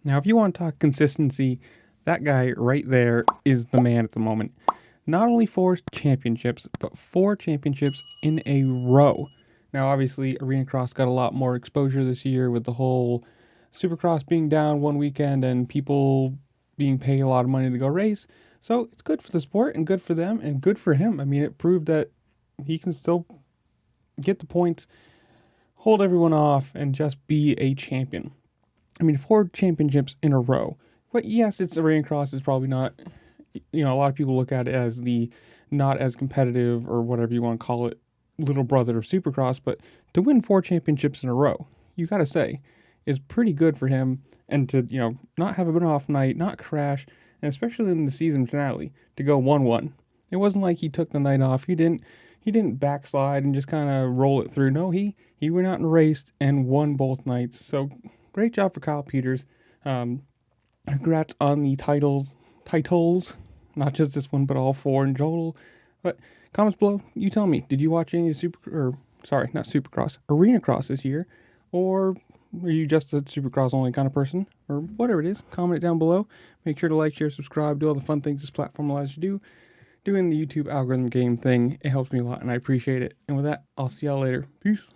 Now, if you want to talk consistency, that guy right there is the man at the moment. Not only 4 championships, but 4 championships in a row. Now, obviously, Arena Cross got a lot more exposure this year with the whole Supercross being down one weekend and people being paid a lot of money to go race. So it's good for the sport and good for them and good for him. I mean, it proved that he can still get the points, hold everyone off, and just be a champion. I mean, 4 championships in a row. But yes, it's Arena Cross is probably not, a lot of people look at it as the not as competitive or whatever you want to call it, little brother of Supercross. But to win 4 championships in a row, you got to say, is pretty good for him. And to, not have an off night, not crash, and especially in the season finale, to go 1-1. It wasn't like he took the night off. He didn't backslide and just kind of roll it through. No, he went out and raced and won both nights. So great job for Kyle Peters. Congrats on the titles, not just this one, but all 4 in total. But comments below, you tell me, did you watch any not Supercross, Arena Cross this year? Or are you just a Supercross only kind of person? Or whatever it is, comment it down below. Make sure to like, share, subscribe, do all the fun things this platform allows you to do. Doing the YouTube algorithm game thing, it helps me a lot and I appreciate it. And with that, I'll see y'all later. Peace.